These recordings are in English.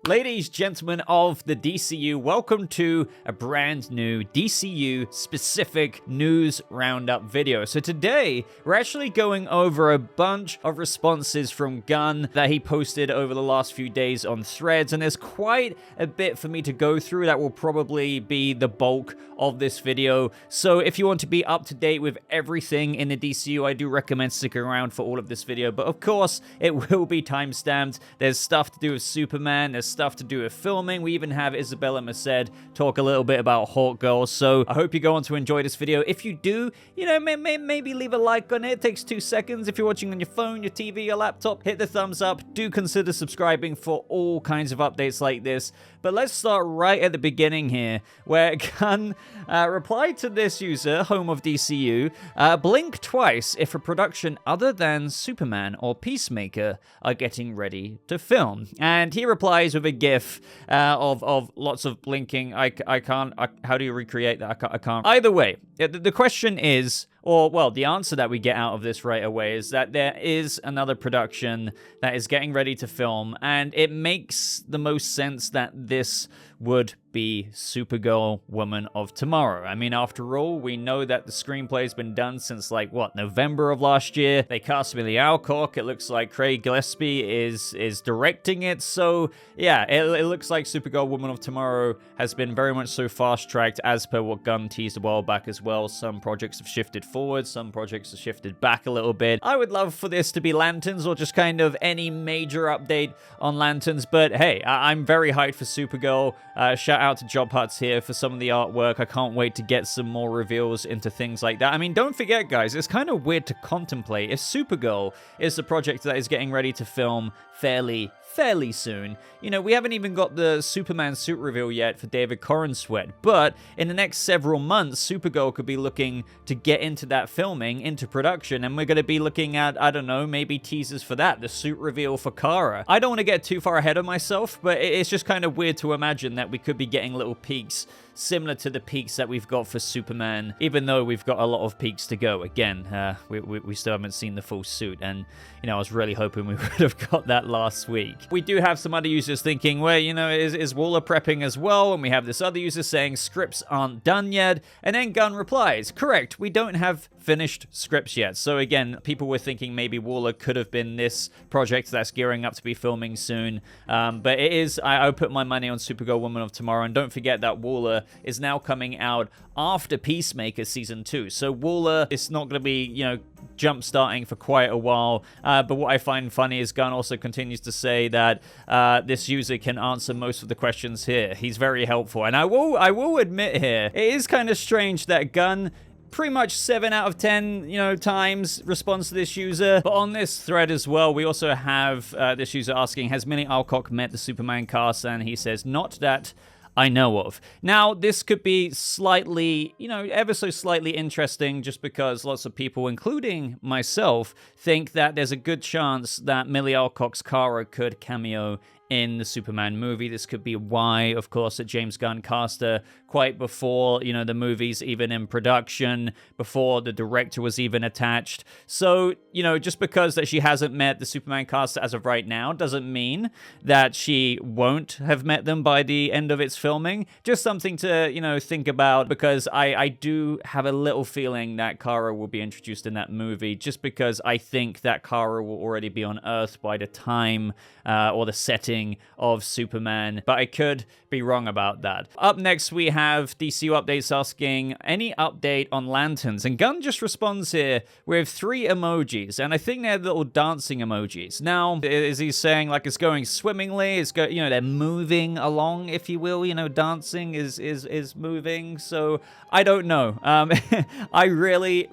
Ladies, gentlemen of the DCU, welcome to a brand new DCU-specific news roundup video. So today, we're actually going over a bunch of responses from Gunn that he posted over the last few days on Threads, and there's quite a bit for me to go through that will probably be the bulk of this video. So if you want to be up to date with everything in the DCU, I do recommend sticking around for all of this video, but of course, it will be time-stamped. There's stuff to do with Superman, there's stuff to do with filming. We even have Isabella Merced talk a little bit about Hawkgirl, so I hope you go on to enjoy this video. If you do, you know, maybe leave a like on it. It takes 2 seconds. If you're watching on your phone, your TV, your laptop, hit the thumbs up. Do consider subscribing for all kinds of updates like this. But let's start right at the beginning here, where Gunn replied to this user, home of DCU, blink twice if a production other than Superman or Peacemaker are getting ready to film. And he replies with a gif of lots of blinking. I can't, how do you recreate that? I can't. Either way, the question is, or, well, the answer that we get out of this right away is that there is another production that is getting ready to film, and it makes the most sense that this would be Supergirl, Woman of Tomorrow. I mean, after all, we know that the screenplay's been done since, like, what, November of last year? They cast Millie Alcock. It looks like Craig Gillespie is directing it. So, yeah, it looks like Supergirl, Woman of Tomorrow has been very much so fast-tracked as per what Gunn teased a while back as well. Some projects have shifted forward, some projects have shifted back a little bit. I would love for this to be Lanterns or just kind of any major update on Lanterns, but hey, I'm very hyped for Supergirl. Shout out to Jobhutz here for some of the artwork. I can't wait to get some more reveals into things like that. I mean, don't forget, guys, it's kind of weird to contemplate if Supergirl is the project that is getting ready to film fairly soon. You know, we haven't even got the Superman suit reveal yet for David Corenswet, but in the next several months, Supergirl could be looking to get into that filming, into production, and we're going to be looking at, I don't know, maybe teasers for that, the suit reveal for Kara. I don't want to get too far ahead of myself, but it's just kind of weird to imagine that we could be getting little peeks similar to the peaks that we've got for Superman, even though we've got a lot of peaks to go. Again, we still haven't seen the full suit, and, you know, I was really hoping we would have got that last week. We do have some other users thinking, well, you know, is Waller prepping as well? And we have this other user saying scripts aren't done yet, and then Gunn replies, correct, we don't have finished scripts yet. So again, people were thinking maybe Waller could have been this project that's gearing up to be filming soon, but it is, I would put my money on Supergirl, Woman of Tomorrow, and don't forget that Waller is now coming out after Peacemaker Season 2. So Waller is not going to be, you know, jump-starting for quite a while. But what I find funny is Gunn also continues to say that this user can answer most of the questions here. He's very helpful. And I will admit here, it is kind of strange that Gunn pretty much 7 out of 10, you know, times responds to this user. But on this thread as well, we also have this user asking, has Millie Alcock met the Superman cast? And he says, not that I know of. Now, this could be slightly, you know, ever so slightly interesting just because lots of people, including myself, think that there's a good chance that Millie Alcock's Kara could cameo in the Superman movie. This could be why, of course, that James Gunn cast her quite before, you know, the movie's even in production, before the director was even attached. So, you know, just because that she hasn't met the Superman cast as of right now doesn't mean that she won't have met them by the end of its filming. Just something to, you know, think about, because I do have a little feeling that Kara will be introduced in that movie, just because I think that Kara will already be on Earth by the time or the setting of Superman, but I could be wrong about that. Up next, we have DCU Updates asking, any update on Lanterns? And Gunn just responds here with 3 emojis, and I think they're little dancing emojis. Now, is he saying, like, it's going swimmingly? You know, they're moving along, if you will, you know, dancing is moving, so I don't know. I really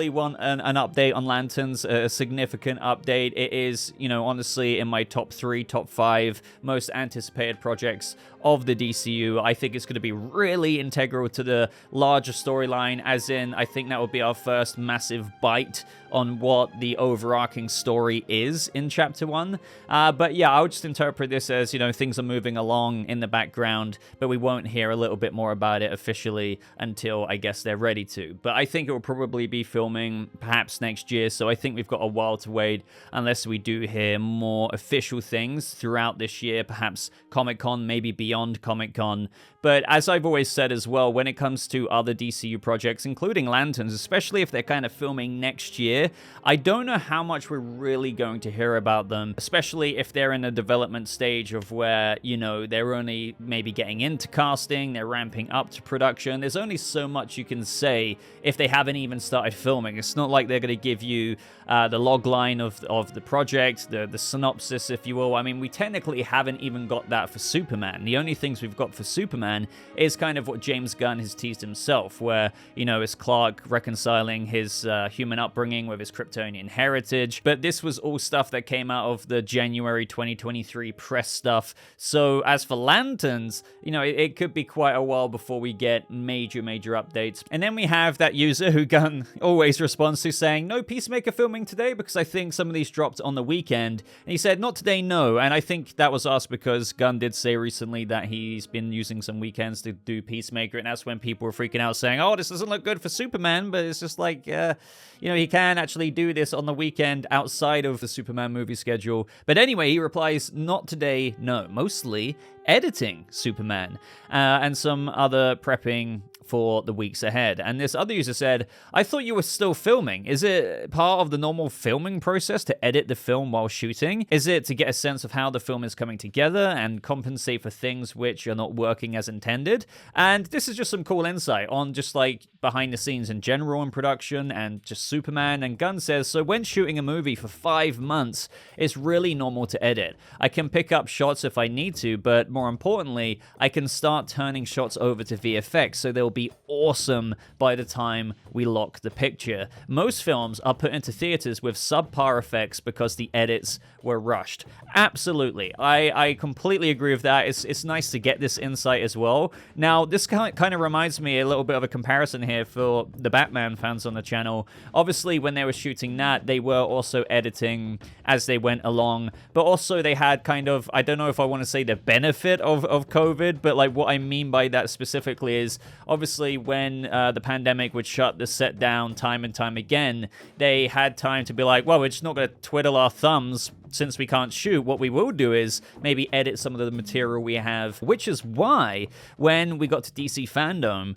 want an update on Lanterns, a significant update. It is, you know, honestly in my top 3, top 5 most anticipated projects of the DCU. I think it's going to be really integral to the larger storyline, as in, I think that will be our first massive bite on what the overarching story is in Chapter 1. But yeah, I would just interpret this as, you know, things are moving along in the background, but we won't hear a little bit more about it officially until, I guess, they're ready to. But I think it will probably be filming perhaps next year, so I think we've got a while to wait unless we do hear more official things throughout this this year, perhaps Comic-Con, maybe beyond Comic-Con. But as I've always said as well, when it comes to other DCU projects, including Lanterns, especially if they're kind of filming next year, I don't know how much we're really going to hear about them, especially if they're in a development stage of where, you know, they're only maybe getting into casting, they're ramping up to production. There's only so much you can say if they haven't even started filming. It's not like they're going to give you the log line of the project, the synopsis, if you will. I mean, we technically haven't even got that for Superman. The only things we've got for Superman is kind of what James Gunn has teased himself, where, you know, is Clark reconciling his human upbringing with his Kryptonian heritage. But this was all stuff that came out of the January 2023 press stuff. So as for Lanterns, you know, it could be quite a while before we get major updates. And then we have that user who Gunn always responds to saying, no Peacemaker filming today because I think some of these dropped on the weekend. And he said, not today, no. And I think that was asked because Gunn did say recently that he's been using some weekends to do Peacemaker, and that's when people were freaking out saying, oh, this doesn't look good for Superman. But it's just like, you know, he can actually do this on the weekend outside of the Superman movie schedule. But anyway, he replies, not today, no. Mostly editing Superman and some other prepping for the weeks ahead. And this other user said, I thought you were still filming. Is it part of the normal filming process to edit the film while shooting? Is it to get a sense of how the film is coming together and compensate for things which are not working as intended? And this is just some cool insight on just like behind the scenes in general in production and just Superman. And Gunn says, so when shooting a movie for 5 months, it's really normal to edit. I can pick up shots if I need to, but more importantly, I can start turning shots over to VFX, so they'll be awesome by the time we lock the picture. Most films are put into theaters with subpar effects because the edits were rushed. Absolutely. I completely agree with that. It's nice to get this insight as well. Now, this kind of reminds me a little bit of a comparison here for the Batman fans on the channel. Obviously, when they were shooting that, they were also editing as they went along, but also they had kind of, I don't know if I want to say the benefit of COVID, but like what I mean by that specifically is obviously when the pandemic would shut the set down time and time again, they had time to be like, well, we're just not going to twiddle our thumbs since we can't shoot. What we will do is maybe edit some of the material we have, which is why when we got to DC Fandom,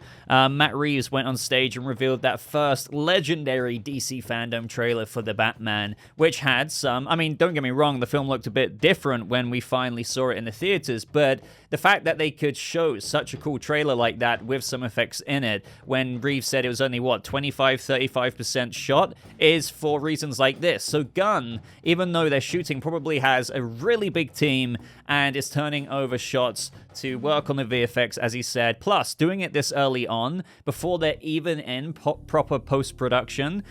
Matt Reeves went on stage and revealed that first legendary DC Fandom trailer for the Batman, which had some, I mean, don't get me wrong, the film looked a bit different when we finally saw it in the theaters, but the fact that they could show such a cool trailer like that with some effects in it, when Reeves said it was only, what, 25-35% shot, is for reasons like this. So Gunn, even though they're shooting, probably has a really big team and is turning over shots to work on the VFX, as he said. Plus, doing it this early on, before they're even in proper post-production,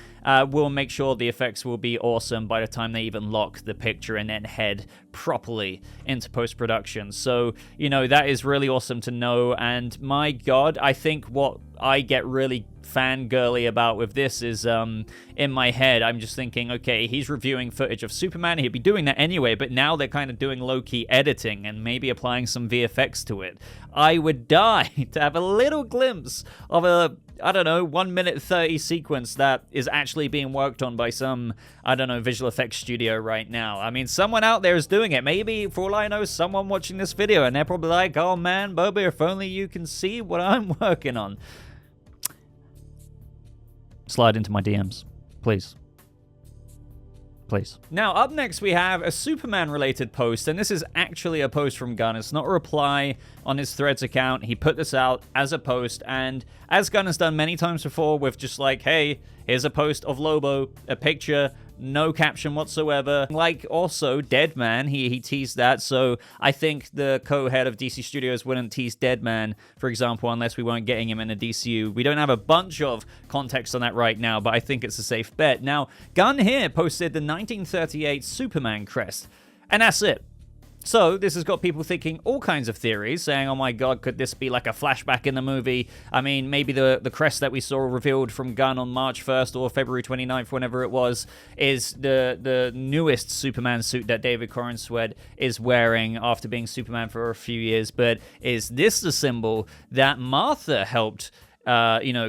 will make sure the effects will be awesome by the time they even lock the picture and then head properly into post-production. So, you know, that is really awesome to know. And my God, I think what I get really fangirly about with this is in my head, I'm just thinking, okay, he's reviewing footage of Superman. He'd be doing that anyway, but now they're kind of doing low-key editing and maybe applying some VFX to it. I would die to have a little glimpse of a, I don't know, 1 minute 30 sequence that is actually being worked on by some, I don't know, visual effects studio right now. I mean, someone out there is doing it. Maybe, for all I know, someone watching this video and they're probably like, oh man, Boba, if only you can see what I'm working on. Slide into my DMs, please. Please. Now, up next, we have a Superman-related post, and this is actually a post from Gunn. It's not a reply on his Threads account. He put this out as a post, and as Gunn has done many times before with just like, hey, here's a post of Lobo, a picture, no caption whatsoever. Like, also, Deadman, he teased that, so I think the co-head of DC Studios wouldn't tease Deadman, for example, unless we weren't getting him in a DCU. We don't have a bunch of context on that right now, but I think it's a safe bet. Now, Gunn here posted the 1938 Superman crest, and that's it. So this has got people thinking all kinds of theories, saying, oh my god, could this be like a flashback in the movie? I mean, maybe the crest that we saw revealed from Gunn on March 1st or February 29th, whenever it was, is the newest Superman suit that David Corenswet is wearing after being Superman for a few years. But is this the symbol that Martha helped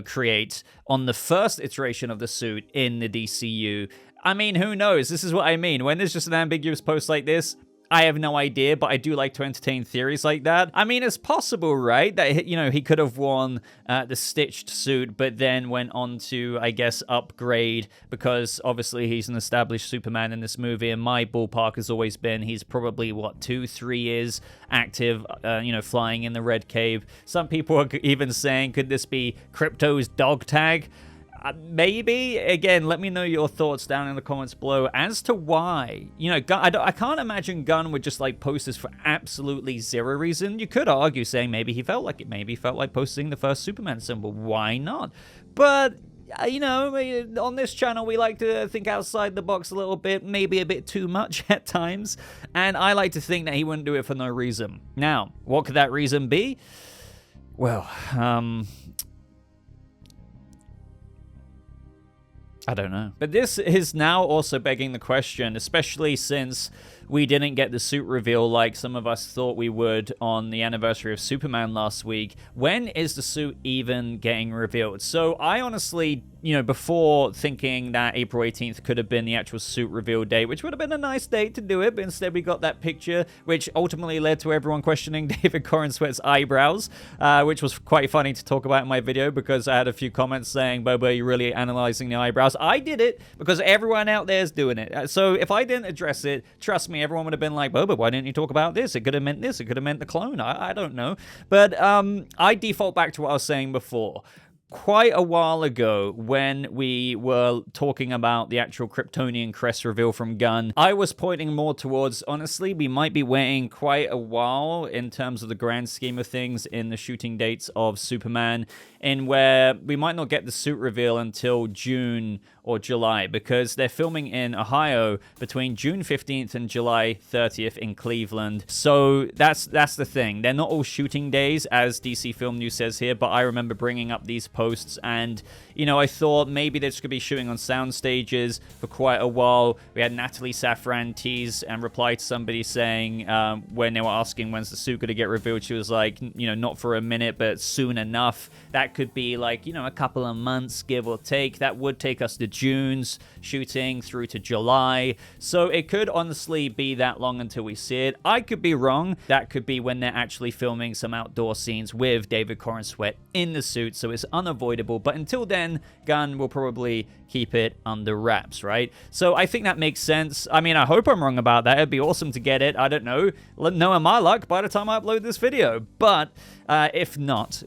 create on the first iteration of the suit in the DCU? I mean, who knows? This is what I mean. When there's just an ambiguous post like this, I have no idea, but I do like to entertain theories like that. I mean, it's possible, right? That, you know, he could have worn the stitched suit, but then went on to, I guess, upgrade, because obviously he's an established Superman in this movie, and my ballpark has always been he's probably, what, 2-3 years active, you know, flying in the Red Cave. Some people are even saying, could this be Krypto's dog tag? Maybe. Again, let me know your thoughts down in the comments below as to why. You know, I can't imagine Gunn would just, like, post this for absolutely zero reason. You could argue saying maybe he felt like it. Maybe he felt like posting the first Superman symbol. Why not? But, you know, on this channel, we like to think outside the box a little bit, maybe a bit too much at times. And I like to think that he wouldn't do it for no reason. Now, what could that reason be? Well, I don't know. But this is now also begging the question, especially since we didn't get the suit reveal like some of us thought we would on the anniversary of Superman last week. When is the suit even getting revealed? So I honestly, you know, before thinking that April 18th could have been the actual suit reveal date, which would have been a nice date to do it, but instead we got that picture, which ultimately led to everyone questioning David Corenswet's eyebrows, which was quite funny to talk about in my video, because I had a few comments saying, Boba, are you really analyzing the eyebrows? I did it because everyone out there is doing it. So if I didn't address it, trust me, everyone would have been like, Boba, why didn't you talk about this? It could have meant this. It could have meant the clone. I don't know. But I default back to what I was saying before. Quite a while ago, when we were talking about the actual Kryptonian crest reveal from Gunn, I was pointing more towards, honestly, we might be waiting quite a while in terms of the grand scheme of things in the shooting dates of Superman, in where we might not get the suit reveal until June or July, because they're filming in Ohio between June 15th and July 30th in Cleveland. So that's the thing. They're not all shooting days, as DC Film News says here, but I remember bringing up these posts, and, you know, I thought maybe they're just going to be shooting on sound stages for quite a while. We had Natalie Safran tease and reply to somebody saying, when they were asking when's the suit going to get revealed, she was like, you know, not for a minute, but soon enough. That could be like, you know, a couple of months, give or take. That would take us to June's shooting through to July. So it could honestly be that long until we see it. I could be wrong. That could be when they're actually filming some outdoor scenes with David Corenswet in the suit, so it's unavoidable. But until then, Gunn will probably keep it under wraps, right? So I think that makes sense. I mean, I hope I'm wrong about that. It'd be awesome to get it. I don't know. Knowing my luck by the time I upload this video. But if not,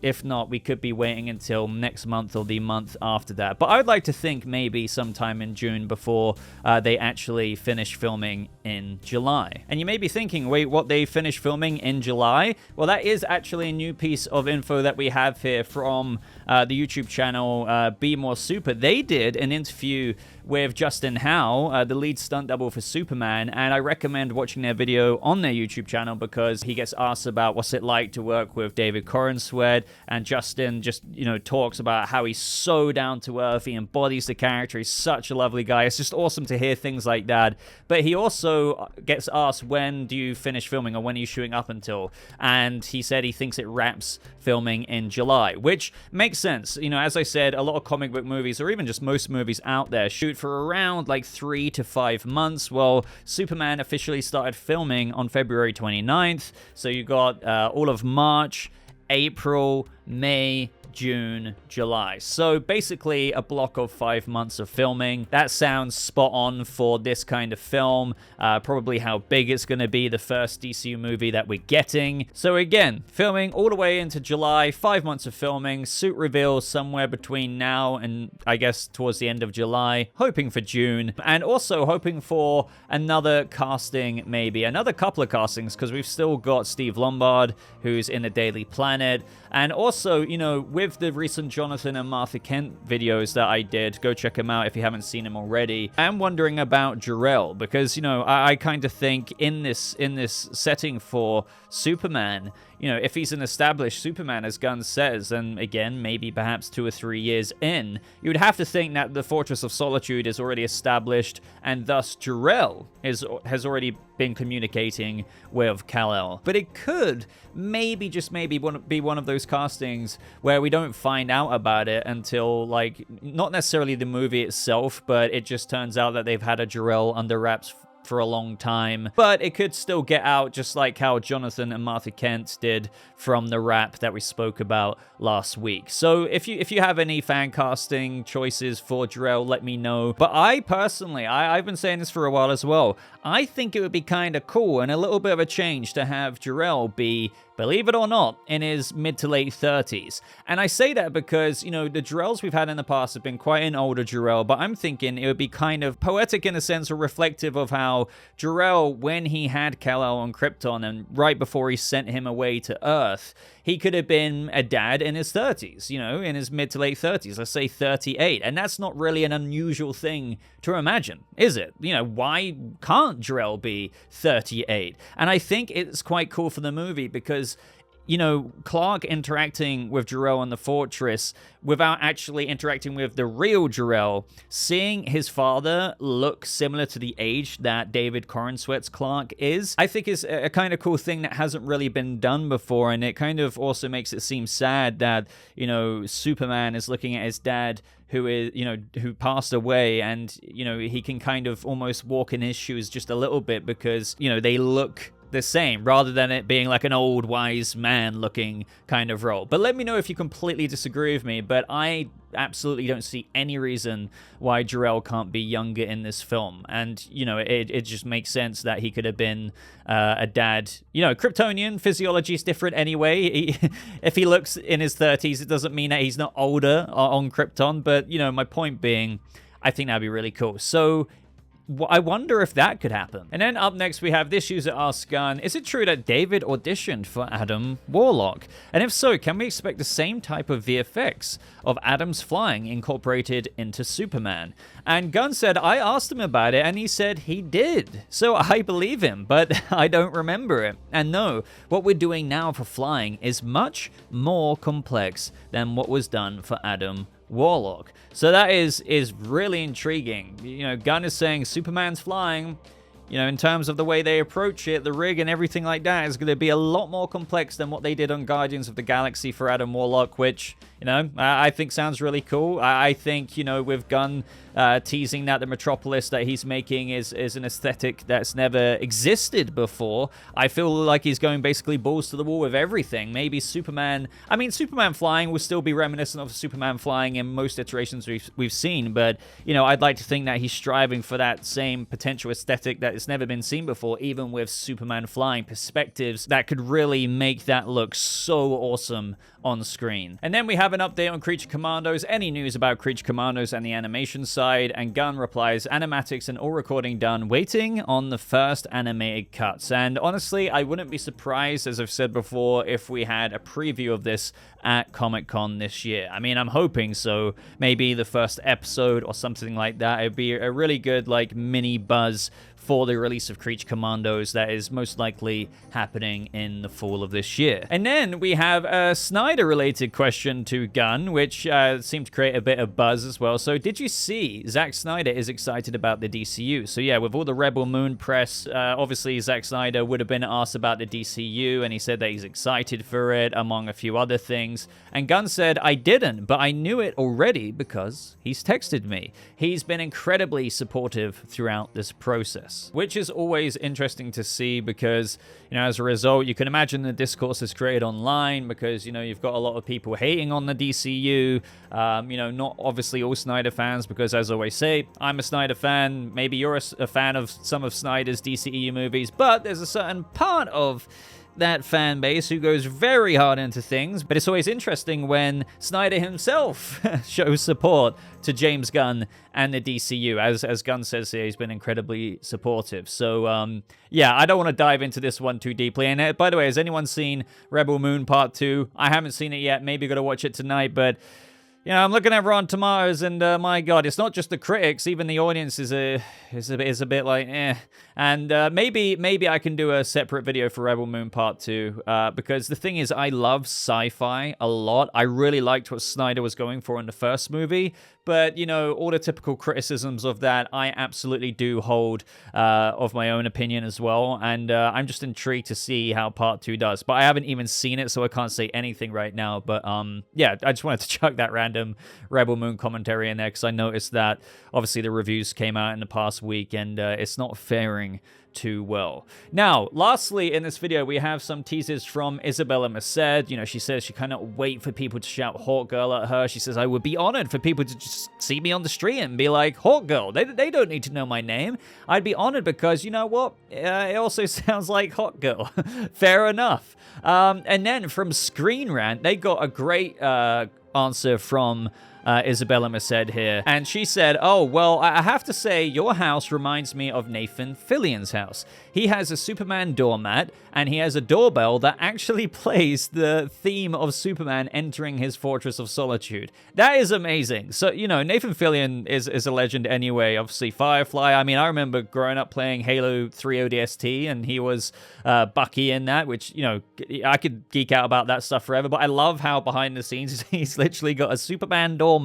we could be waiting until next month or the month after that. But I would like to think maybe sometime in June before they actually finish filming in July. And you may be thinking, wait, what, they finish filming in July? Well, that is actually a new piece of info that we have here from the YouTube channel Be More Super. They did an interview with Justin Howe, the lead stunt double for Superman, and I recommend watching their video on their YouTube channel because he gets asked about what's it like to work with David Corenswet, and Justin just, you know, talks about how he's so down to earth, he embodies the character, he's such a lovely guy. It's just awesome to hear things like that. But he also gets asked, when do you finish filming, or when are you shooting up until? And he said he thinks it wraps filming in July, which makes sense. You know, as I said, a lot of comic book movies, or even just most movies out there, shoot for around like 3 to 5 months. Well, Superman officially started filming on February 29th, so you got all of March, April, May, June, July. So basically a block of 5 months of filming. That sounds spot on for this kind of film. Probably how big it's going to be, the first DCU movie that we're getting. So again, filming all the way into July, 5 months of filming, suit reveal somewhere between now and I guess towards the end of July, hoping for June, and also hoping for another casting, maybe another couple of castings, because we've still got Steve Lombard, who's in the Daily Planet, and also, you know, with the recent Jonathan and Martha Kent videos that I did, go check them out if you haven't seen them already. I'm wondering about Jor-El, because, you know, I kind of think in this setting for Superman, you know, if he's an established Superman, as Gunn says, and again, maybe perhaps 2 or 3 years in, you would have to think that the Fortress of Solitude is already established, and thus Jor-El has already been communicating with Kal-El. But it could maybe, just maybe, be one of those castings where we don't find out about it until, like, not necessarily the movie itself, but it just turns out that they've had a Jor-El under wraps for a long time, but it could still get out just like how Jonathan and Martha Kent did from the wrap that we spoke about last week. So if you have any fan casting choices for Jor-El, let me know. But I personally, I've been saying this for a while as well, I think it would be kind of cool and a little bit of a change to have Jor-El be, believe it or not, in his mid to late 30s. And I say that because, you know, the Jor-Els we've had in the past have been quite an older Jor-El, but I'm thinking it would be kind of poetic in a sense, or reflective of how Jor-El, when he had Kal-El on Krypton and right before he sent him away to Earth, he could have been a dad in his 30s, you know, in his mid to late 30s, let's say 38. And that's not really an unusual thing to imagine, is it? You know, why can't Jor-El be 38? And I think it's quite cool for the movie because, you know, Clark interacting with Jor-El in the fortress without actually interacting with the real Jor-El, seeing his father look similar to the age that David Corenswet's Clark is, I think is a kind of cool thing that hasn't really been done before, and it kind of also makes it seem sad that, you know, Superman is looking at his dad who is, you know, who passed away, and, you know, he can kind of almost walk in his shoes just a little bit because, you know, they look the same rather than it being like an old wise man looking kind of role. But let me know if you completely disagree with me, but I absolutely don't see any reason why Jor-El can't be younger in this film. And, you know, it just makes sense that he could have been a dad. You know, Kryptonian physiology is different anyway. If he looks in his 30s, it doesn't mean that he's not older on Krypton. But, you know, my point being, I think that'd be really cool. So I wonder if that could happen. And then up next, we have this user asks Gunn, is it true that David auditioned for Adam Warlock? And if so, can we expect the same type of VFX of Adam's flying incorporated into Superman? And Gunn said, I asked him about it, and he said he did. So I believe him, but I don't remember it. And no, what we're doing now for flying is much more complex than what was done for Adam Warlock. So that is really intriguing. You know, Gunn is saying Superman's flying, you know, in terms of the way they approach it, the rig and everything like that is going to be a lot more complex than what they did on Guardians of the Galaxy for Adam Warlock, which, you know, I think sounds really cool. I think, you know, with Gunn teasing that the Metropolis that he's making is an aesthetic that's never existed before, I feel like he's going basically balls to the wall with everything. Maybe Superman, I mean, Superman flying will still be reminiscent of Superman flying in most iterations we've seen, but, you know, I'd like to think that he's striving for that same potential aesthetic that has never been seen before, even with Superman flying perspectives that could really make that look so awesome on screen. And then we have an update on Creature Commandos. Any news about Creature Commandos and the animation side? And Gunn replies, animatics and all recording done, waiting on the first animated cuts. And honestly, I wouldn't be surprised, as I've said before, if we had a preview of this at Comic-Con this year. I mean, I'm hoping so. Maybe the first episode or something like that. It'd be a really good, like, mini buzz for the release of Creature Commandos that is most likely happening in the fall of this year. And then we have a Snyder-related question to Gunn, which seemed to create a bit of buzz as well. So did you see Zack Snyder is excited about the DCU? So yeah, with all the Rebel Moon press, obviously Zack Snyder would have been asked about the DCU, and he said that he's excited for it, among a few other things. And Gunn said, I didn't, but I knew it already because he's texted me. He's been incredibly supportive throughout this process, which is always interesting to see because, you know, as a result, you can imagine the discourse is created online because, you know, you've got a lot of people hating on the DCU, you know, not obviously all Snyder fans, because as I always say, I'm a Snyder fan, maybe you're a fan of some of Snyder's DCEU movies, but there's a certain part of that fan base who goes very hard into things. But it's always interesting when Snyder himself shows support to James Gunn and the DCU. As Gunn says here, he's been incredibly supportive. So, yeah, I don't want to dive into this one too deeply. And by the way, has anyone seen Rebel Moon Part 2? I haven't seen it yet. Maybe got to watch it tonight, but yeah, I'm looking at Rotten Tomatoes, and my God, it's not just the critics, even the audience is a bit like, eh. And maybe I can do a separate video for Rebel Moon Part 2, because the thing is, I love sci-fi a lot. I really liked what Snyder was going for in the first movie, but, you know, all the typical criticisms of that, I absolutely do hold of my own opinion as well, and I'm just intrigued to see how part 2 does. But I haven't even seen it, so I can't say anything right now. But yeah, I just wanted to chuck that random Rebel Moon commentary in there, because I noticed that obviously the reviews came out in the past week, and it's not faring too well. Now, lastly, in this video, we have some teasers from Isabella Merced. You know, she says she cannot wait for people to shout Hawkgirl at her. She says, I would be honored for people to just see me on the street and be like, Hawkgirl. They don't need to know my name. I'd be honored because, you know what? It also sounds like Hawkgirl. Fair enough. And then from Screen Rant, they got a great answer from Isabella Merced here, and she said, oh, well, I have to say, your house reminds me of Nathan Fillion's house. He has a Superman doormat, and he has a doorbell that actually plays the theme of Superman entering his Fortress of Solitude. That is amazing. So, you know, Nathan Fillion is a legend anyway. Obviously, Firefly. I mean, I remember growing up playing Halo 3 ODST, and he was Bucky in that, which, you know, I could geek out about that stuff forever, but I love how behind the scenes, he's literally got a Superman doormat,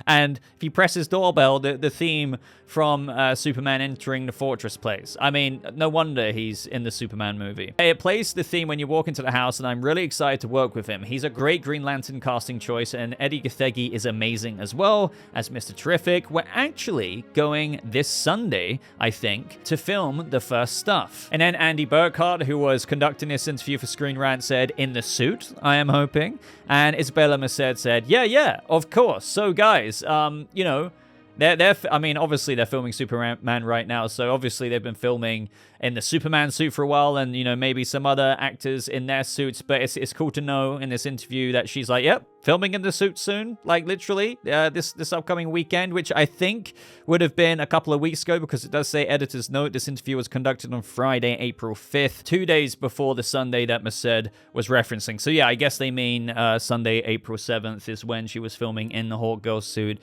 and if you press his doorbell, the theme from Superman entering the fortress plays. I mean, no wonder he's in the Superman movie. It plays the theme when you walk into the house, and I'm really excited to work with him. He's a great Green Lantern casting choice, and Eddie Gathegi is amazing as well as Mr. Terrific. We're actually going this Sunday, I think, to film the first stuff. And then Andy Burkhart, who was conducting this interview for Screen Rant, said, in the suit, I am hoping. And Isabella Merced said, yeah, of course. So guys, you know, I mean, obviously they're filming Superman right now, so obviously they've been filming in the Superman suit for a while, and, you know, maybe some other actors in their suits, but it's cool to know in this interview that she's like, yep, filming in the suit soon, like literally this upcoming weekend, which I think would have been a couple of weeks ago, because it does say editor's note, this interview was conducted on Friday, April 5th, 2 days before the Sunday that Merced was referencing. So yeah, I guess they mean Sunday, April 7th is when she was filming in the Hawkgirl suit.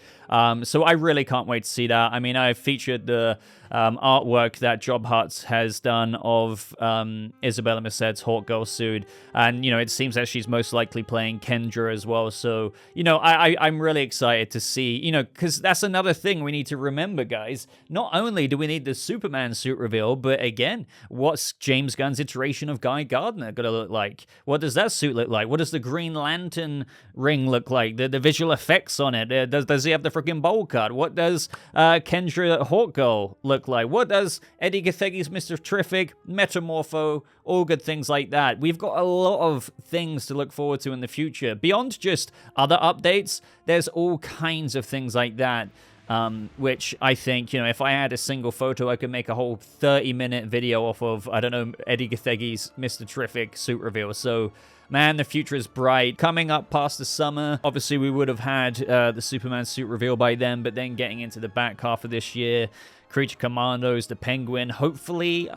So I really can't wait to see that. I mean, I featured the artwork that Jobhutz has done of Isabella Merced's Hawkgirl suit, and, you know, it seems that she's most likely playing Kendra as well. So, you know, I'm really excited to see, you know, because that's another thing we need to remember, guys. Not only do we need the Superman suit reveal, but again, what's James Gunn's iteration of Guy Gardner gonna look like? What does that suit look like? What does the Green Lantern ring look like? The visual effects on it. Does he have the freaking bowl cut? What does Kendra Hawkgirl look like? What does Eddie Gathegi's Mr. Terrific, Metamorpho, all good things like that? We've got a lot of things to look forward to in the future. Beyond just other updates, there's all kinds of things like that, which I think, you know, if I had a single photo, I could make a whole 30-minute video off of, I don't know, Eddie Gathegi's Mr. Terrific suit reveal. So, man, the future is bright. Coming up past the summer, obviously we would have had the Superman suit reveal by then, but then getting into the back half of this year, Creature Commandos, the Penguin, hopefully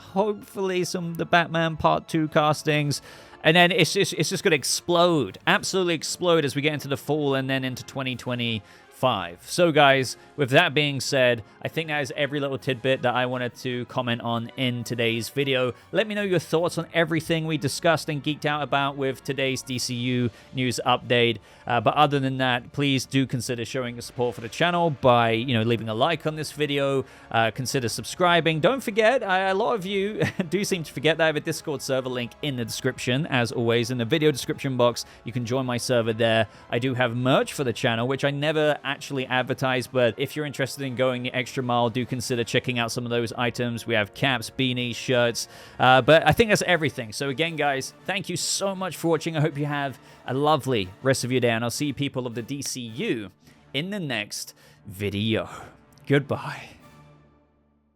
some of the Batman Part 2 castings. And then it's just going to explode, absolutely explode as we get into the fall and then into 2025. So guys, with that being said, I think that is every little tidbit that I wanted to comment on in today's video. Let me know your thoughts on everything we discussed and geeked out about with today's DCU news update. But other than that, please do consider showing your support for the channel by, you know, leaving a like on this video. Consider subscribing. Don't forget, a lot of you do seem to forget that I have a Discord server link in the description. As always, in the video description box, you can join my server there. I do have merch for the channel, which I never actually advertise, but if you're interested in going the extra mile, do consider checking out some of those items. We have caps, beanies, shirts, but I think that's everything. So again, guys, thank you so much for watching. I hope you have a lovely rest of your day, and I'll see you people of the DCU in the next video. Goodbye.